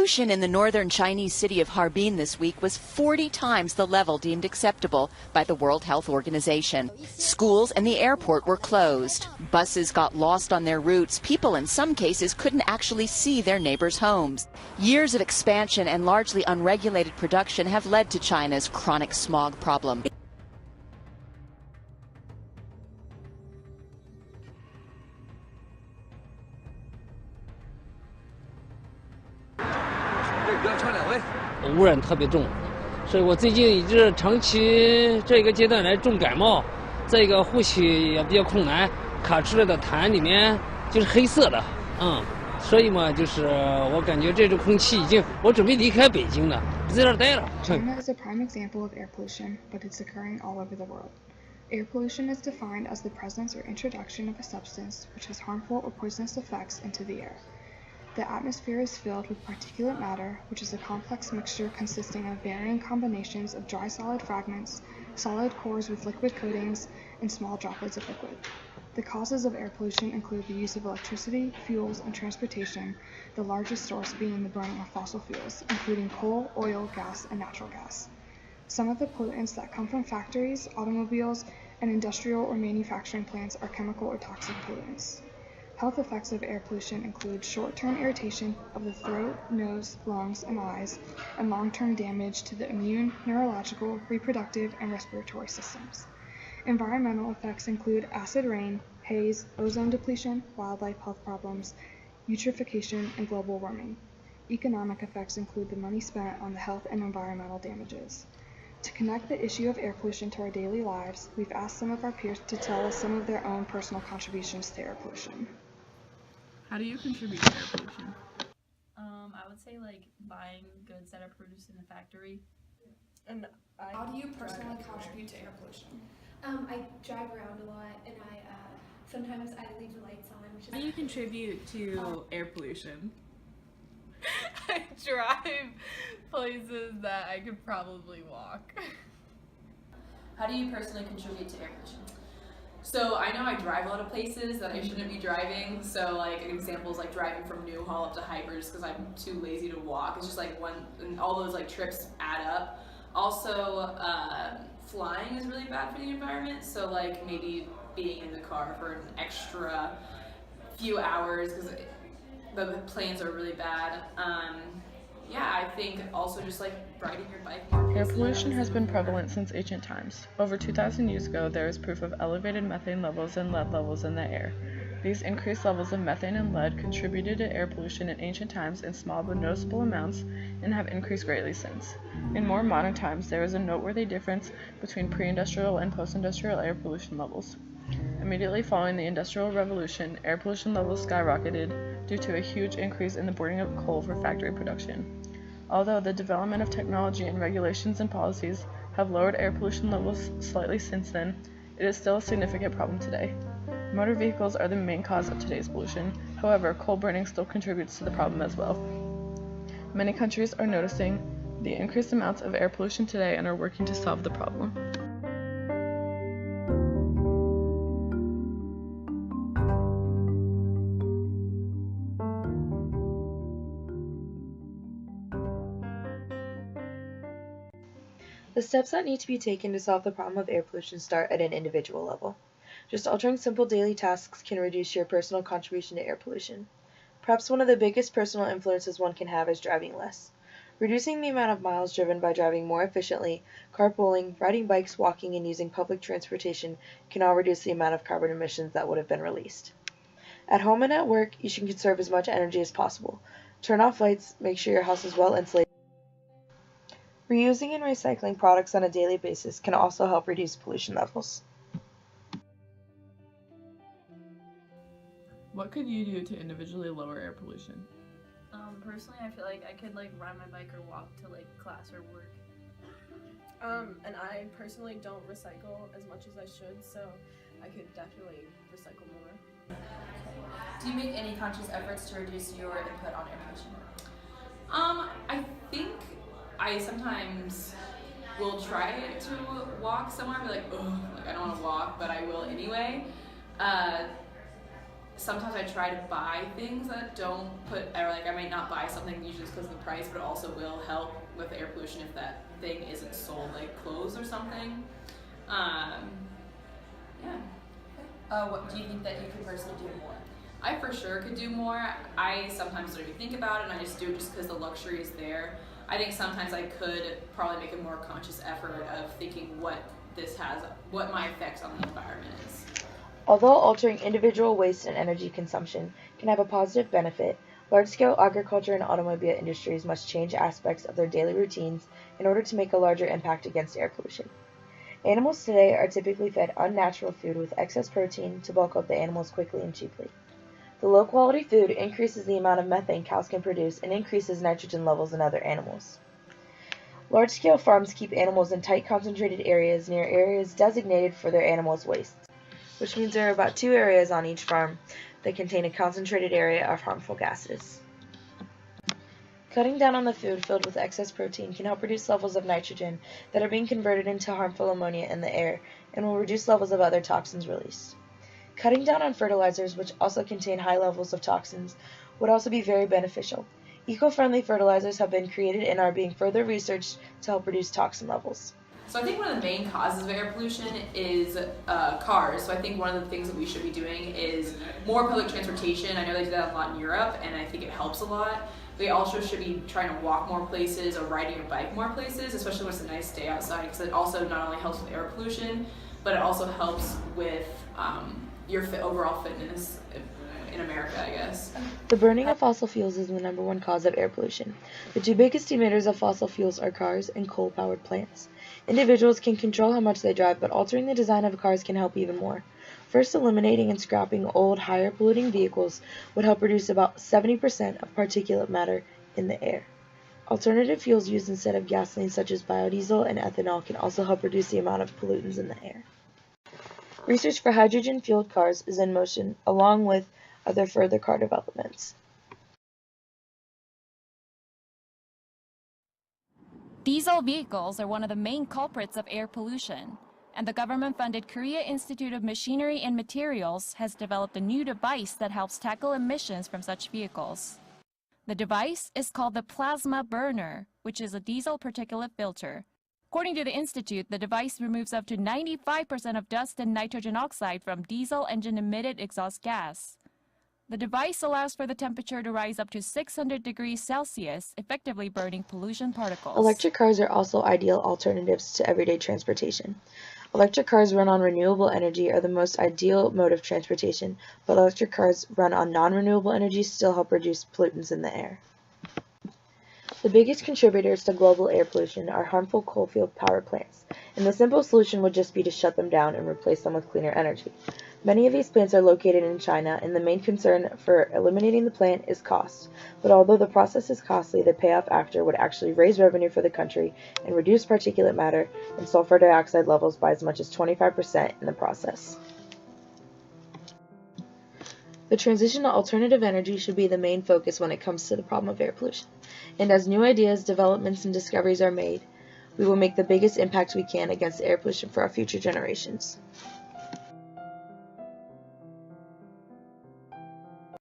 pollution in the northern Chinese city of Harbin this week was 40 times the level deemed acceptable by the World Health Organization. Schools and the airport were closed. Buses got lost on their routes. People in some cases couldn't actually see their neighbors' homes. Years of expansion and largely unregulated production have led to China's chronic smog problem.污染特别重，所以我最近一直长期这个阶段来重感冒，再一个呼吸也比较困难，卡出来的痰里面就是黑色的，所以嘛，就是我感觉这种空气已经，我准备离开北京了，不在这儿待了。China is a prime example of air pollution, but it's occurring all over the world. Air pollution is defined as the presence or introduction of a substance which has harmful or poisonous effects into the air. The atmosphere is filled with particulate matter, which is a complex mixture consisting of varying combinations of dry solid fragments, solid cores with liquid coatings, and small droplets of liquid. The causes of air pollution include the use of electricity, fuels, and transportation, the largest source being the burning of fossil fuels, including coal, oil, gas, and natural gas. Some of the pollutants that come from factories, automobiles, and industrial or manufacturing plants are chemical or toxic pollutants. Health effects of air pollution include short-term irritation of the throat, nose, lungs, and eyes, and long-term damage to the immune, neurological, reproductive, and respiratory systems. Environmental effects include acid rain, haze, ozone depletion, wildlife health problems, eutrophication, and global warming. Economic effects include the money spent on the health and environmental damages. To connect the issue of air pollution to our daily lives, we've asked some of our peers to tell us some of their own personal contributions to air pollution. How do you contribute to air pollution? I would say like buying goods that are produced in a factory. And How do you personally contribute to air pollution? I drive around a lot, and sometimes I leave the lights on. How do you contribute to air pollution? I drive places that I could probably walk. How do you personally contribute to air pollution? So I know I drive a lot of places that I shouldn't be driving. So like an example is like driving from Newhall up to Hyper just because I'm too lazy to walk. It's just like and all those like trips add up. Also, flying is really bad for the environment. So like maybe being in the car for an extra few hours because the planes are really bad. Yeah, I think also just like riding your bike. Air pollution has been prevalent since ancient times. Over 2,000 years ago, there is proof of elevated methane levels and lead levels in the air. These increased levels of methane and lead contributed to air pollution in ancient times in small but noticeable amounts and have increased greatly since. In more modern times, there is a noteworthy difference between pre-industrial and post-industrial air pollution levels. Immediately following the Industrial Revolution, air pollution levels skyrocketed due to a huge increase in the burning of coal for factory production. Although the development of technology and regulations and policies have lowered air pollution levels slightly since then, it is still a significant problem today. Motor vehicles are the main cause of today's pollution. However, coal burning still contributes to the problem as well. Many countries are noticing the increased amounts of air pollution today and are working to solve the problem. The steps that need to be taken to solve the problem of air pollution start at an individual level. Just altering simple daily tasks can reduce your personal contribution to air pollution. Perhaps one of the biggest personal influences one can have is driving less. Reducing the amount of miles driven by driving more efficiently, carpooling, riding bikes, walking, and using public transportation can all reduce the amount of carbon emissions that would have been released. At home and at work, you should conserve as much energy as possible. Turn off lights, make sure your house is well insulated. Reusing and recycling products on a daily basis can also help reduce pollution levels. What could you do to individually lower air pollution? Personally, I feel like I could like ride my bike or walk to like class or work. And I personally don't recycle as much as I should, so I could definitely recycle more. Do you make any conscious efforts to reduce your input on air pollution? I think I sometimes will try to walk somewhere and be like, oh, like I don't want to walk, but I will anyway. sometimes I try to buy things that don't put, or like I might not buy something usually just because of the price, but it also will help with air pollution if that thing isn't sold, like clothes or something. Yeah. What do you think that you could personally do more? I for sure could do more. I sometimes don't even think about it and I just do it just because the luxury is there. I think sometimes I could probably make a more conscious effort of thinking what my effects on the environment is. Although altering individual waste and energy consumption can have a positive benefit, large-scale agriculture and automobile industries must change aspects of their daily routines in order to make a larger impact against air pollution. Animals today are typically fed unnatural food with excess protein to bulk up the animals quickly and cheaply. The low-quality food increases the amount of methane cows can produce and increases nitrogen levels in other animals. Large-scale farms keep animals in tight concentrated areas near areas designated for their animals' wastes, which means there are about 2 areas on each farm that contain a concentrated area of harmful gases. Cutting down on the food filled with excess protein can help reduce levels of nitrogen that are being converted into harmful ammonia in the air and will reduce levels of other toxins released. Cutting down on fertilizers, which also contain high levels of toxins, would also be very beneficial. Eco-friendly fertilizers have been created and are being further researched to help reduce toxin levels. So I think one of the main causes of air pollution is cars. So I think one of the things that we should be doing is more public transportation. I know they do that a lot in Europe, and I think it helps a lot. We also should be trying to walk more places or riding your bike more places, especially when it's a nice day outside, because it also not only helps with air pollution, but it also helps with your overall fitness in America, I guess. The burning of fossil fuels is the #1 cause of air pollution. The 2 biggest emitters of fossil fuels are cars and coal-powered plants. Individuals can control how much they drive, but altering the design of cars can help even more. First, eliminating and scrapping old, higher polluting vehicles would help reduce about 70% of particulate matter in the air. Alternative fuels used instead of gasoline, such as biodiesel and ethanol, can also help reduce the amount of pollutants in the air. Research for hydrogen-fueled cars is in motion, along with other further car developments. Diesel vehicles are one of the main culprits of air pollution, and the government-funded Korea Institute of Machinery and Materials has developed a new device that helps tackle emissions from such vehicles. The device is called the plasma burner, which is a diesel particulate filter. According to the institute, the device removes up to 95% of dust and nitrogen oxide from diesel engine-emitted exhaust gas. The device allows for the temperature to rise up to 600 degrees Celsius, effectively burning pollution particles. Electric cars are also ideal alternatives to everyday transportation. Electric cars run on renewable energy are the most ideal mode of transportation, but electric cars run on non-renewable energy still help reduce pollutants in the air. The biggest contributors to global air pollution are harmful coal-field power plants, and the simple solution would just be to shut them down and replace them with cleaner energy. Many of these plants are located in China, and the main concern for eliminating the plant is cost. But although the process is costly, the payoff after would actually raise revenue for the country and reduce particulate matter and sulfur dioxide levels by as much as 25% in the process. The transition to alternative energy should be the main focus when it comes to the problem of air pollution. And as new ideas, developments, and discoveries are made, we will make the biggest impact we can against air pollution for our future generations.